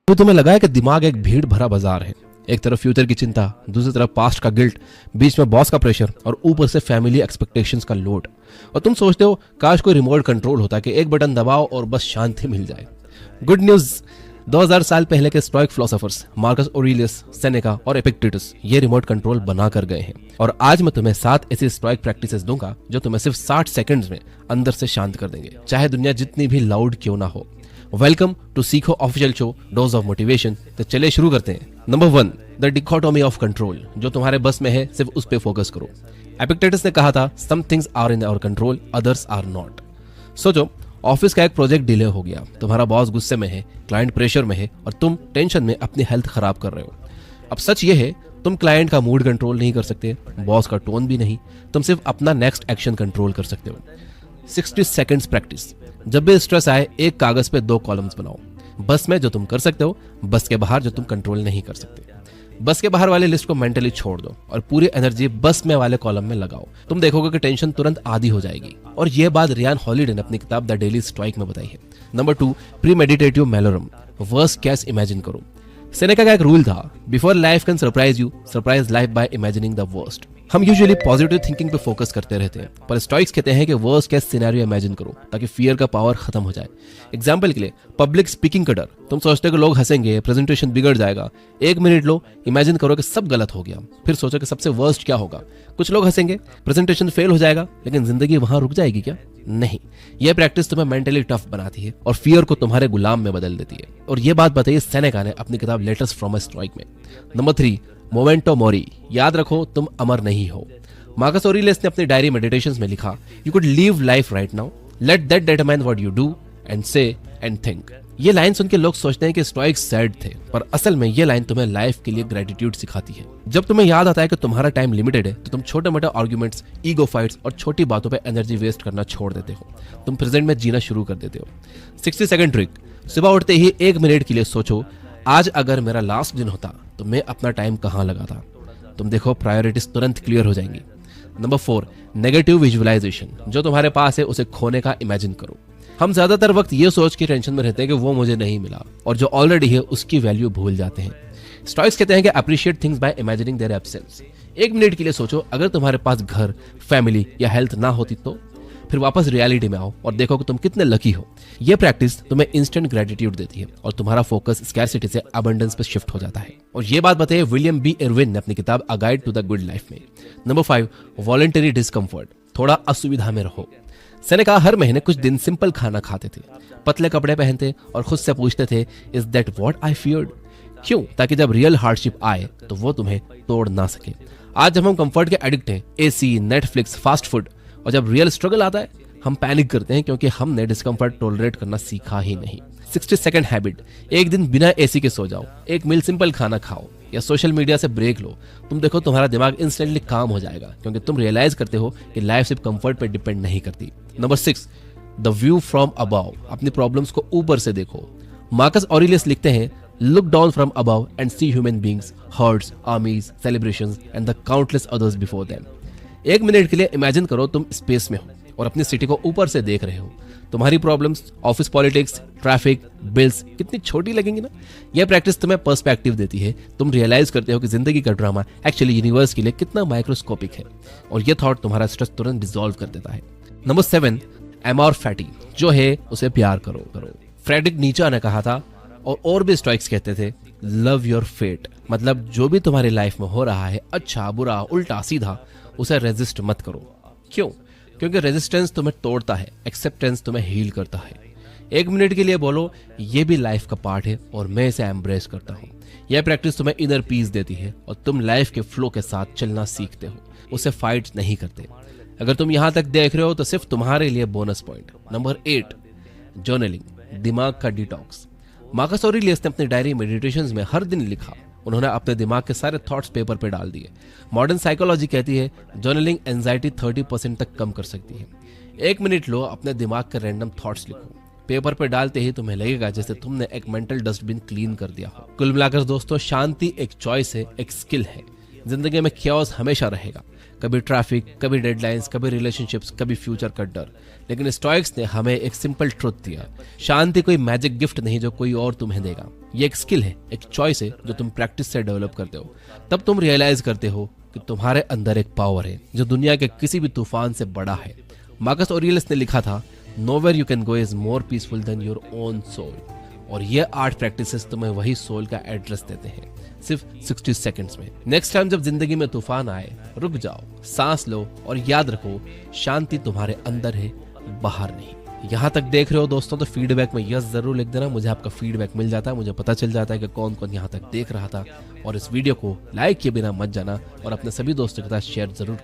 तो तुम्हें लगा है कि दिमाग एक भीड़ भरा बाजार है। एक तरफ फ्यूचर की चिंता, दूसरी तरफ पास्ट का गिल्ट, बीच में बॉस का प्रेशर और ऊपर से फैमिली एक्सपेक्टेशंस का लोड। और तुम सोचते हो काश कोई रिमोट कंट्रोल होता कि एक बटन दबाओ और बस शांति मिल जाए। गुड न्यूज, 2000 साल पहले के Stoic philosophers Marcus Aurelius, Seneca और एपिक्टेटस ये रिमोट कंट्रोल बना कर गए हैं। और आज मैं तुम्हें 7 ऐसी स्टोइक प्रैक्टिसेस दूंगा जो तुम्हें सिर्फ 60 सेकंड्स में अंदर से शांत कर देंगे, चाहे दुनिया जितनी भी लाउड क्यों ना हो। Welcome to Seekho official show dose of motivation. तो चले शुरू करते हैं। Number 1, the dichotomy of control. जो तुम्हारे बस में है सिर्फ उस पे फोकस करो। एपिक्टेटस ने कहा था, some things are in our control, others are not. सोचो, ऑफिस का एक प्रोजेक्ट डिले हो गया, तुम्हारा बॉस गुस्से में है, क्लाइंट प्रेशर में है और तुम टेंशन में अपनी हेल्थ खराब कर रहे हो। अब सच ये है, तुम क्लाइंट का मूड कंट्रोल नहीं कर सकते, बॉस का टोन भी नहीं, तुम सिर्फ अपना नेक्स्ट एक्शन कंट्रोल कर सकते हो। 60 सेकंड्स प्रैक्टिस। जब भी स्ट्रेस आए, एक कागज पे 2 कॉलम्स बनाओ। बस में जो तुम कर सकते हो, बस के बाहर जो तुम कंट्रोल नहीं कर सकते। बस के बाहर वाली लिस्ट को मेंटली छोड़ दो और पूरी एनर्जी बस में वाले कॉलम में लगाओ। तुम देखोगे कि टेंशन तुरंत आधी हो जाएगी। और ये बात रियान हॉलिडे ने अपनी किताब द डेली स्ट्राइक में बताई है। Number 2, pre meditative malorum. Worst case imagine करो। सेनेका का एक रूल था, before life can surprise you, surprise life by imagining the worst. हम यूजुअली पॉजिटिव थिंकिंग पे फोकस करते रहते हैं, पर स्टोइक्स कहते हैं कि वर्स्ट केस सिनेरियो इमेजिन करो ताकि फियर का पावर खत्म हो जाए। एग्जांपल के लिए, पब्लिक स्पीकिंग का डर। तुम सोचते हो कि लोग हंसेंगे, प्रेजेंटेशन बिगड़ जाएगा। 1 मिनट लो, इमेजिन करो कि सब गलत हो गया, फिर सोचो कि सबसे वर्स्ट क्या होगा। कुछ लोग हंसेंगे, प्रेजेंटेशन फेल हो जाएगा, लेकिन जिंदगी वहां रुक जाएगी क्या? नहीं। यह प्रैक्टिस तुम्हें मेंटली टफ बनाती है और फियर को तुम्हारे गुलाम में बदल देती है। और यह बात बताइए सेनेका ने अपनी किताब लेटर्स फ्रॉम अ स्ट्राइक में। नंबर 3, मोमेंटो मोरी। याद रखो, तुम अमर नहीं हो। मार्कस ऑरेलियस ने अपनी डायरी मेडिटेशंस में लिखा, you could live life right now, let that determine what you do and से एंड थिंक। ये लाइन सुन के लोग सोचते हैं कि स्टोइक्स सैड थे, पर असल में ये लाइन तुम्हें लाइफ के लिए ग्रेटिट्यूड सिखाती है। जब तुम्हें याद आता है कि तुम्हारा टाइम लिमिटेड है, तो तुम छोटे मोटे आर्ग्यूमेंट्स, ईगो फाइट्स और छोटी बातों पे एनर्जी वेस्ट करना छोड़ देते हो। तुम प्रेजेंट में जीना शुरू कर देते हो। 60 सेकंड ट्रिक। सुबह उठते ही 1 मिनट के लिए सोचो, आज अगर मेरा लास्ट दिन होता तो मैं अपना टाइम कहाँ लगाता। तुम देखो, प्रायोरिटीज तुरंत क्लियर हो जाएंगी। Number 4, negative visualisation. जो तुम्हारे पास है उसे खोने का इमेजिन करो। हम ज्यादातर वक्त ये सोच के टेंशन में रहते हैं कि वो मुझे नहीं मिला, और जो ऑलरेडी है उसकी वैल्यू भूल जाते हैं। स्टोइक्स कहते हैं कि appreciate things by imagining there absence. 1 minute के लिए सोचो, अगर तुम्हारे पास घर, फैमिली या हेल्थ ना होती तो। फिर वापस रियलिटी में आओ और देखो कि तुम कितने लकी हो। यह प्रैक्टिस तुम्हें इंस्टेंट ग्रेटिट्यूड देती है और तुम्हारा फोकस स्कैरसिटी से अबंडेंस पे शिफ्ट हो जाता है। और ये बात बताइए विलियम बी इरविन ने अपनी किताब a guide to the good life में। Number 5, voluntary discomfort. थोड़ा असुविधा में रहो। सेनेका हर महीने कुछ दिन सिंपल खाना खाते थे, पतले कपड़े पहनते और खुद से पूछते थे, is that what I feared? क्यों? ताकि जब रियल हार्डशिप आए तो वो तुम्हें तोड़ ना सके। आज जब हम कंफर्ट के एडिक्ट हैं, एसी, नेटफ्लिक्स, फास्ट फूड, और जब रियल स्ट्रगल आता है हम पैनिक करते हैं क्योंकि हमने डिस्कम्फर्ट टॉलरेट करना सीखा ही नहीं। 60 सेकंड हैबिट। एक दिन बिना एसी के सो जाओ, 1 मील सिंपल खाना खाओ या सोशल मीडिया से ब्रेक लो। तुम देखो, तुम्हारा दिमाग इंस्टेंटली काम हो जाएगा क्योंकि तुम रियलाइज करते हो कि लाइफ सिर्फ कंफर्ट पे डिपेंड नहीं करती। Number 6, the view from above. अपनी प्रॉब्लम्स को ऊपर से देखो। मार्कस ऑरेलियस लिखते हैं, look down from above and see human beings, herds, armies, celebrations and the countless others before them. 1 minute के लिए इमेजिन करो तुम स्पेस में हो और अपनी सिटी को ऊपर से देख रहे हो। तुम्हारी problems, office politics, traffic, bills कितनी छोटी लगेंगी ना। यह प्रैक्टिस तुम्हें पर्सपेक्टिव देती है। तुम रियलाइज करते हो कि जिंदगी का ड्रामा एक्चुअली यूनिवर्स के लिए कितना माइक्रोस्कोपिक है, और यह थॉट तुम्हारा स्ट्रेस तुरंत डिसॉल्व कर देता है। Number 7, Amor fatty. जो है उसे प्यार करो। फ्रेडरिक नीचे ने कहा था, और भी स्टोइक्स कहते थे, लव योर फेट। मतलब जो भी तुम्हारी लाइफ में हो रहा है, अच्छा, बुरा, उल्टा, सीधा, उसे रेजिस्ट मत करो। क्यों? क्योंकि रेजिस्टेंस तुम्हें तोड़ता है, एक्सेप्टेंस तुम्हें हील करता है। 1 मिनट के लिए बोलो, ये भी लाइफ का पार्ट है और मैं इसे एम्ब्रेस करता हूँ। यह प्रैक्टिस तुम्हें इनर पीस देती है और तुम लाइफ के फ्लो के साथ चलना सीखते हो, उसे फाइट नहीं करते। अगर तुम यहाँ तक देख रहे हो तो सिर्फ तुम्हारे लिए बोनस पॉइंट। Number 8, journaling. दिमाग का डिटॉक्स। मार्कस ऑरेलियस ने अपनी डायरी मेडिटेशंस में हर दिन लिखा। उन्होंने अपने दिमाग के सारे थॉट्स पेपर पे डाल दिए। मॉडर्न साइकोलॉजी कहती है जर्नलिंग एंजाइटी 30% तक कम कर सकती है। 1 मिनट लो, अपने दिमाग के रैंडम थॉट्स लिखो। पेपर पे डालते ही तुम्हें लगेगा जैसे तुमने एक मेंटल डस्टबिन क्लीन कर दिया हो। कुल मिलाकर दोस्तों, शांति एक चॉइस है, एक स्किल है। जिंदगी में क्योस हमेशा रहेगा, कभी ट्रैफिक, कभी डेडलाइंस, कभी रिलेशनशिप्स, कभी फ्यूचर का डर। लेकिन स्टोइक्स ने हमें एक सिंपल ट्रुथ दिया, शांति कोई मैजिक गिफ्ट नहीं जो कोई और तुम्हें देगा। ये एक स्किल है, एक चॉइस है जो तुम प्रैक्टिस से डेवलप करते हो। तब तुम रियलाइज करते हो कि तुम्हारे अंदर एक पावर है जो दुनिया के किसी भी तूफान से बड़ा है। मार्कस ऑरेलियस ने लिखा था, nowhere you can go is more peaceful than your own soul. और ये 8 प्रैक्टिसेस तुम्हें वही सोल का एड्रेस देते हैं, सिर्फ 60 सेकंड्स में। नेक्स्ट टाइम जब जिंदगी में तूफान आए, रुक जाओ, सांस लो और याद रखो, शांति तुम्हारे अंदर है, बाहर नहीं। यहाँ तक देख रहे हो दोस्तों, तो फीडबैक में यस जरूर लिख देना। मुझे आपका फीडबैक मिल जाता है, मुझे पता चल जाता है कि कौन कौन यहाँ तक देख रहा था। और इस वीडियो को लाइक किए बिना मत जाना और अपने सभी दोस्तों के साथ शेयर जरूर